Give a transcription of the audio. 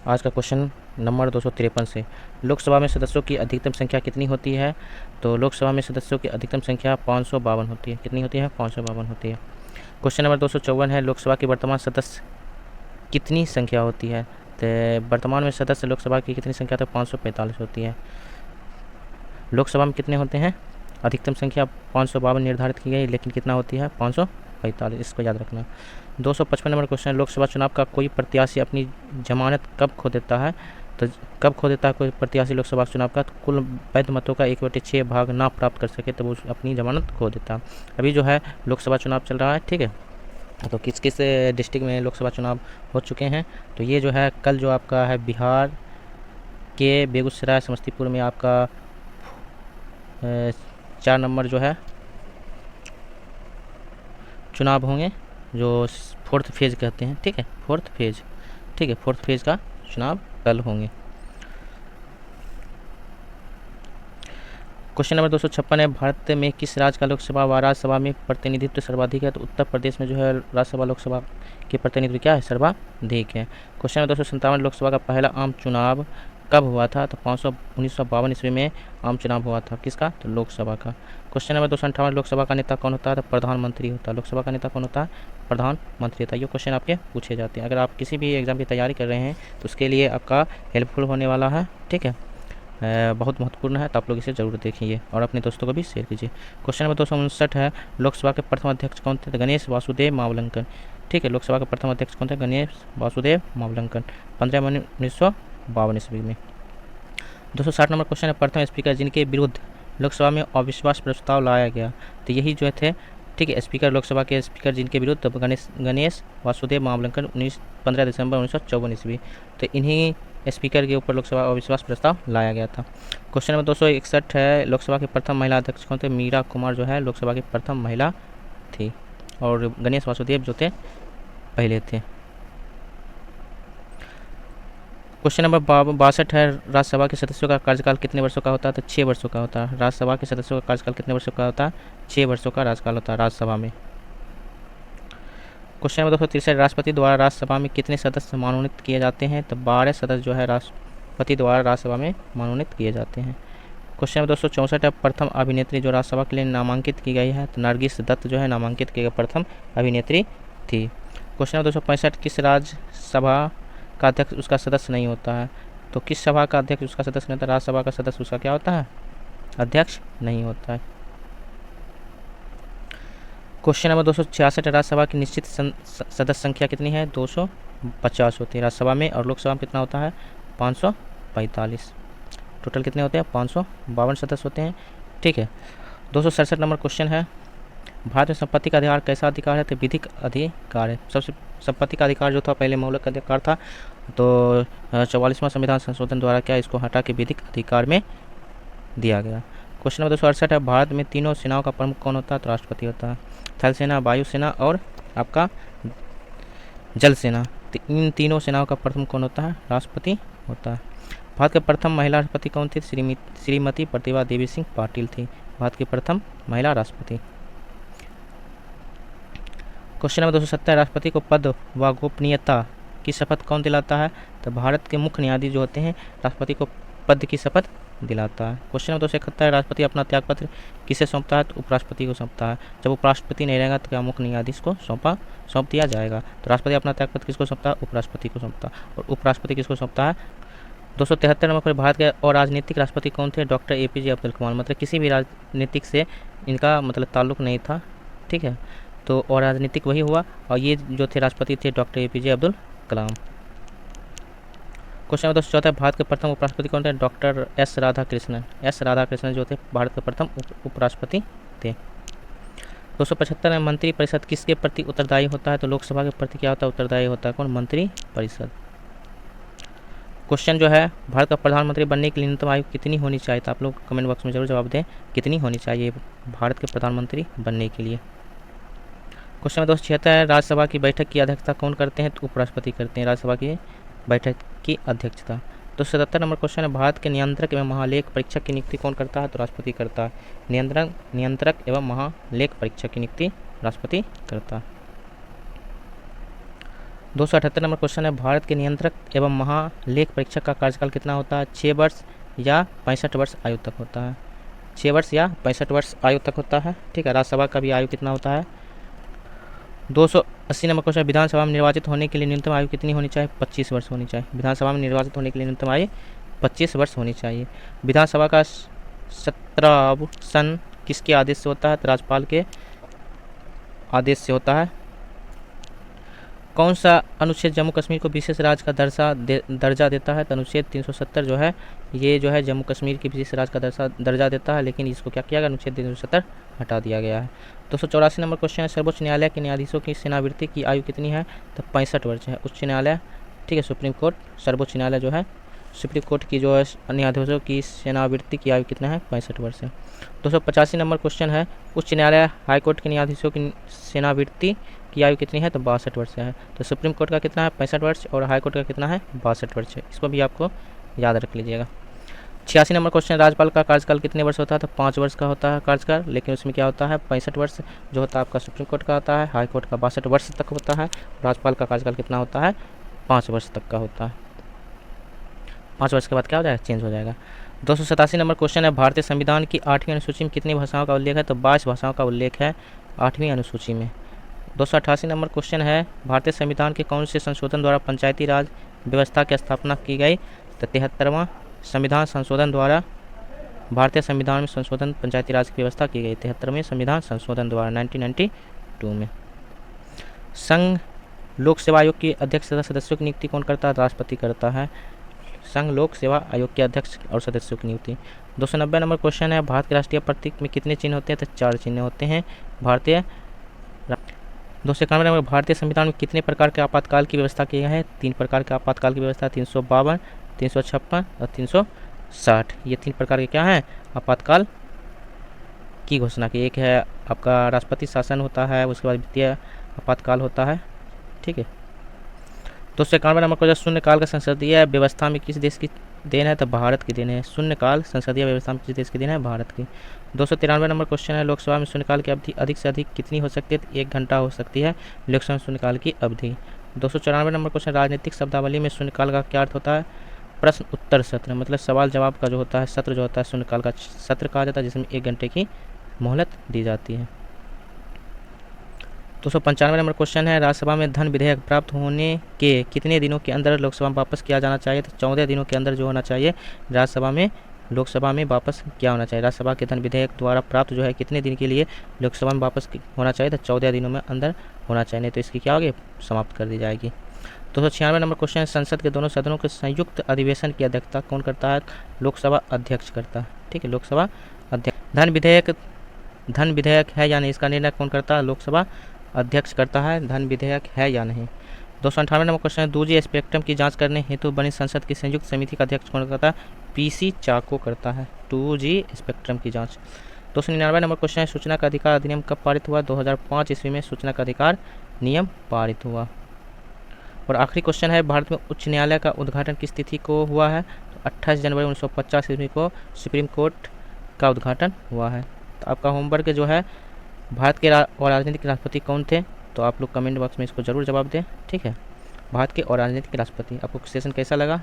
आज का question number 253 से, लोकसभा में सदस्यों की अधिकतम संख्या कितनी होती है? तो लोकसभा में सदस्यों की अधिकतम संख्या 552 होती है। कितनी होती है? 552 होती है। क्वेश्चन नंबर 254 है, लोकसभा की वर्तमान सदस्य कितनी संख्या होती है? तो वर्तमान में सदस्य लोकसभा की कितनी संख्या? तो 545 होती है। लोकसभा में कितने होते हैं? अधिकतम संख्या 552 निर्धारित की गई, लेकिन कितना होती है? 545। इसको याद रखना। 255 नंबर क्वेश्चन, लोकसभा चुनाव का कोई प्रत्याशी अपनी जमानत कब खो देता है? तो कब खो देता है कोई प्रत्याशी लोकसभा चुनाव का? तो कुल वैध मतों का 1/6 भाग ना प्राप्त कर सके तो वो अपनी जमानत खो देता है। अभी जो है लोकसभा चुनाव चल रहा है, ठीक है। तो किस किस डिस्ट्रिक्ट में लोकसभा चुनाव हो चुके हैं? तो ये जो है कल जो आपका है बिहार के बेगूसराय समस्तीपुर में आपका 4 नंबर जो है चुनाव होंगे, जो 4th फेज़ कहते हैं, ठीक है, 4th फेज़, ठीक है, 4th फेज़ का चुनाव कल होंगे। क्वेश्चन नंबर 256 है, भारत में किस राज्य का लोकसभा व राज्यसभा में प्रतिनिधित्व सर्वाधिक है? तो उत्तर प्रदेश में जो है राज्यसभा लोकसभा के प्रतिनिधित्व क्या है? सर्वाधिक है। क्वेश्चन नंबर 257, लोकसभा का पहला आम चुनाव कब हुआ था? तो 1952 ईस्वी में आम चुनाव हुआ था। किसका? तो लोकसभा का। क्वेश्चन नंबर 258, लोकसभा का नेता कौन होता है? तो प्रधानमंत्री होता है। लोकसभा का नेता कौन होता है? प्रधानमंत्री होता है। ये क्वेश्चन आपके पूछे जाते हैं। अगर आप किसी भी एग्जाम की तैयारी कर रहे हैं तो उसके लिए आपका हेल्पफुल होने वाला है, ठीक है, बहुत महत्वपूर्ण है, तो आप लोग इसे जरूर देखिए और अपने दोस्तों को भी शेयर कीजिए। क्वेश्चन नंबर 259 है, लोकसभा के प्रथम अध्यक्ष कौन थे? तो गणेश वासुदेव मावलंकर, ठीक है। लोकसभा के प्रथम अध्यक्ष कौन थे? गणेश वासुदेव मावलंकर, 15 मई 1952 ईस्वी में। 260 नंबर क्वेश्चन है, प्रथम स्पीकर जिनके विरुद्ध लोकसभा में अविश्वास प्रस्ताव लाया गया, तो यही जो थे, ठीक है, स्पीकर, लोकसभा के स्पीकर जिनके विरुद्ध गणेश वासुदेव मावलंकर 15 दिसंबर 1954 ईस्वी। तो इन्हीं स्पीकर के ऊपर लोकसभा अविश्वास प्रस्ताव लाया गया था। क्वेश्चन नंबर 261 है, लोकसभा के प्रथम महिला अध्यक्ष कौन थे? मीरा कुमार जो है लोकसभा की प्रथम महिला थी और गणेश वासुदेव जो थे पहले थे। क्वेश्चन नंबर 62 है, राज्यसभा के सदस्यों का कार्यकाल कितने वर्षों का होता है? तो 6 वर्षों का होता है। राज्यसभा के सदस्यों का कार्यकाल कितने वर्षों का होता है? 6 वर्षों का कार्यकाल होता है राज्यसभा में। क्वेश्चन नंबर 263, राष्ट्रपति द्वारा राज्यसभा में कितने सदस्य मनोनीत किए जाते हैं? तो 12 सदस्य जो है राष्ट्रपति द्वारा राज्यसभा में मनोनीत किए जाते हैं। क्वेश्चन नंबर 264 है, प्रथम अभिनेत्री जो राज्यसभा के लिए नामांकित की गई है? तो नरगिस दत्त जो है नामांकित की गई प्रथम अभिनेत्री थी। क्वेश्चन नंबर 265, किस राज्यसभा का अध्यक्ष उसका सदस्य नहीं होता है? तो किस सभा का अध्यक्ष उसका सदस्य नहीं होता? राज्यसभा का सदस्य उसका क्या होता है? अध्यक्ष नहीं होता है। क्वेश्चन नंबर 266, राज्यसभा की निश्चित सदस्य संख्या कितनी है? 250 होती है राज्यसभा में, और लोकसभा में कितना होता है? 545। टोटल कितने होते हैं? 552 सदस्य होते हैं, ठीक है। 267 नंबर क्वेश्चन है, भारत में संपत्ति का अधिकार कैसा अधिकार है? तो विधिक अधिकार है। सबसे संपत्ति का अधिकार जो था पहले मौलिक अधिकार था, तो 44वां संविधान संशोधन द्वारा क्या इसको हटा के विधिक अधिकार में दिया गया। क्वेश्चन नंबर 268 है, भारत में तीनों सेनाओं का प्रमुख कौन होता है? तो राष्ट्रपति होता है। थल सेना, वायुसेना और आपका जल सेना, तो इन तीनों सेनाओं का प्रथम कौन होता है? राष्ट्रपति होता है। भारत के प्रथम महिला राष्ट्रपति कौन थी? श्रीमती प्रतिभा देवी सिंह पाटिल थी भारत की प्रथम महिला राष्ट्रपति। क्वेश्चन नंबर 270, राष्ट्रपति को पद व गोपनीयता की शपथ कौन दिलाता है? तो भारत के मुख्य न्यायाधीश जो होते हैं राष्ट्रपति को पद की शपथ दिलाता है। क्वेश्चन नंबर 271, राष्ट्रपति अपना त्यागपत्र किसे सौंपता है? तो उपराष्ट्रपति को सौंपता है। जब उपराष्ट्रपति नहीं रहेगा तो क्या मुख्य न्यायाधीश को सौंप दिया जाएगा? तो राष्ट्रपति अपना त्यागपत्र किसको सौंपता है? उपराष्ट्रपति को सौंपता है। और उपराष्ट्रपति किसको सौंपता है? 273 नंबर पर, भारत के और राजनीतिक राष्ट्रपति कौन थे? डॉक्टर APJ अब्दुल कलाम, मतलब किसी भी राजनीतिक से इनका मतलब ताल्लुक नहीं था, ठीक है। तो और राजनीतिक वही हुआ, और ये जो थे राष्ट्रपति थे doctor APJ Abdul Kalam. Question number 274, Bharat के प्रथम उपराष्ट्रपति कौन थे? डॉक्टर S राधाकृष्णन जो थे भारत के प्रथम उपराष्ट्रपति थे। 275 में, मंत्री परिषद किसके प्रति उत्तरदायी होता है? तो लोकसभा के प्रति क्या होता है? उत्तरदायी होता है। कौन? मंत्री परिषद। क्वेश्चन जो है, भारत का प्रधानमंत्री बनने के लिए न्यूनतम आयु कितनी होनी चाहिए? तो आप लोग कमेंट बॉक्स में जरूर जवाब दें, कितनी होनी चाहिए भारत के प्रधानमंत्री बनने के लिए। क्वेश्चन नंबर 276 है, राज्यसभा की बैठक की अध्यक्षता कौन करते हैं? तो उपराष्ट्रपति करते हैं राज्यसभा की बैठक की अध्यक्षता। 277 नंबर क्वेश्चन है, भारत के नियंत्रक एवं महालेख परीक्षक की नियुक्ति कौन करता है? तो राष्ट्रपति करता है। नियंत्रक एवं महालेख परीक्षक की नियुक्ति राष्ट्रपति करता है। 278 नंबर क्वेश्चन है, भारत के नियंत्रक एवं महालेख परीक्षक का कार्यकाल कितना होता है? 6 वर्ष या 65 वर्ष आयु तक होता है? 6 वर्ष या 65 वर्ष आयु तक होता है। ठीक है, राज्यसभा का भी आयु कितना होता है? 280 नंबर क्वेश्चन, विधानसभा में निर्वाचित होने के लिए न्यूनतम आयु कितनी होनी चाहिए? 25 वर्ष होनी चाहिए। विधानसभा में निर्वाचित होने के लिए न्यूनतम आयु 25 वर्ष होनी चाहिए। विधानसभा का सत्रावसान किसके आदेश से होता है? तो राज्यपाल के आदेश से होता है। कौन सा अनुच्छेद जम्मू कश्मीर को विशेष राज्य का दर्जा देता है? तो अनुच्छेद 370 जो है ये जो है जम्मू कश्मीर की विशेष राज्य का दर्जा देता है, लेकिन इसको क्या किया गया? अनुच्छेद 370 हटा दिया गया है। 284 नंबर क्वेश्चन है, सर्वोच्च न्यायालय के न्यायाधीशों की सेवानिवृत्ति की आयु कितनी है? तो 65 वर्ष है। उच्च न्यायालय, ठीक है, सुप्रीम कोर्ट, सर्वोच्च न्यायालय जो है सुप्रीम कोर्ट की जो है न्यायाधीशों की सेवानिवृत्ति की आयु कितना है? 65 वर्ष है। 285 नंबर क्वेश्चन है, उच्च न्यायालय हाईकोर्ट के न्यायाधीशों की सेवानिवृत्ति की आयु कितनी है? तो 62 वर्ष है। तो सुप्रीम कोर्ट का कितना है? 65 वर्ष और हाई कोर्ट का कितना है? 62 वर्ष है। इसको भी आपको याद रख लीजिएगा। 86 नंबर क्वेश्चन, राज्यपाल का कार्यकाल कितने वर्ष होता है? तो 5 वर्ष का होता है कार्यकाल, लेकिन उसमें क्या होता है? 65 वर्ष जो होता है आपका सुप्रीम कोर्ट का होता है, हाई कोर्ट का 62 वर्ष तक होता है। राज्यपाल का कार्यकाल कितना होता है? 5 वर्ष तक का होता है। 5 वर्ष के बाद क्या हो जाएगा? चेंज हो जाएगा। 287 नंबर क्वेश्चन है, भारतीय संविधान की 8वीं अनुसूची में कितनी भाषाओं का उल्लेख है? तो 22 भाषाओं का उल्लेख है 8वीं अनुसूची में। 288 नंबर क्वेश्चन है, भारतीय संविधान के कौन से संशोधन द्वारा पंचायती राज व्यवस्था की स्थापना की गई? तो 73वां संविधान संशोधन द्वारा भारतीय संविधान में संशोधन पंचायती राज की व्यवस्था की गई। 73वें संविधान संशोधन द्वारा 1992 में। संघ लोक सेवा आयोग के अध्यक्ष तथा सदस्यों की नियुक्ति कौन करता है? राष्ट्रपति करता है। संघ लोक सेवा आयोग के अध्यक्ष और सदस्यों की नियुक्ति। 290 नंबर क्वेश्चन है, भारत के राष्ट्रीय प्रतीक में कितने चिन्ह होते हैं? तो 4 चिन्ह होते हैं। 291 नंबर, भारतीय संविधान में कितने प्रकार के आपातकाल की व्यवस्था की गई है? 3 प्रकार के आपातकाल की व्यवस्था, 352, 356 और 360। ये 3 प्रकार के क्या हैं? आपातकाल की घोषणा की। एक है आपका राष्ट्रपति शासन होता है, उसके बाद वित्तीय आपातकाल होता है। ठीक है। 291 नंबर क्वेश्चन, शून्यकाल का संसदीय व्यवस्था में किस देश की देन है? तो भारत की देन है। शून्यकाल संसदीय व्यवस्था में किस देश की देन है? भारत की। 293 नंबर क्वेश्चन है, लोकसभा में शून्यकाल की अवधि अधिक से अधिक कितनी हो सकती है? 1 घंटा हो सकती है लोकसभा में शून्यकाल की अवधि। 294 नंबर क्वेश्चन, राजनीतिक शब्दावली में शून्यकाल का क्या अर्थ होता है? प्रश्न उत्तर सत्र, मतलब सवाल जवाब का जो होता है सत्र जो होता है शून्यकाल का सत्र कहा जाता है, जिसमें 1 घंटे की मोहलत दी जाती है। 295 नंबर क्वेश्चन है, राज्यसभा में धन विधेयक प्राप्त होने के कितने दिनों के अंदर लोकसभा में वापस किया जाना चाहिए? तो 14 दिनों के अंदर जो होना चाहिए राज्यसभा में लोकसभा में वापस क्या होना चाहिए? राज्यसभा के धन विधेयक द्वारा प्राप्त जो है कितने दिन के लिए लोकसभा में वापस होना चाहिए? तो 14 दिनों में अंदर होना चाहिए, नहीं तो इसकी क्या होगी? समाप्त कर दी जाएगी। 296 नंबर क्वेश्चन है, संसद के दोनों सदनों के संयुक्त अधिवेशन की अध्यक्षता कौन करता है? लोकसभा अध्यक्ष करता है। ठीक है, लोकसभा अध्यक्ष। धन विधेयक है या नहीं, इसका निर्णय कौन करता है? लोकसभा अध्यक्ष करता है, धन विधेयक है या नहीं। 298 नंबर क्वेश्चन है, 2G स्पेक्ट्रम की जांच करने हेतु बनी संसद की संयुक्त समिति का अध्यक्ष कौन करता है? PC चाको करता है 2G स्पेक्ट्रम की जांच। 299 नंबर क्वेश्चन है, सूचना का अधिकार अधिनियम कब पारित हुआ? 2005 ईस्वी में सूचना का अधिकार नियम पारित हुआ। और आखिरी क्वेश्चन है, भारत में उच्च न्यायालय का उद्घाटन किस तिथि को हुआ है? तो 28 जनवरी 1950 ईस्वी को सुप्रीम कोर्ट का उद्घाटन हुआ है। तो आपका होमवर्क जो है, भारत के और राजनीतिक राष्ट्रपति कौन थे? तो आप लोग कमेंट बॉक्स में इसको ज़रूर जवाब दें। ठीक है, भारत के और राजनीतिक राष्ट्रपति। आपको सेशन कैसा लगा?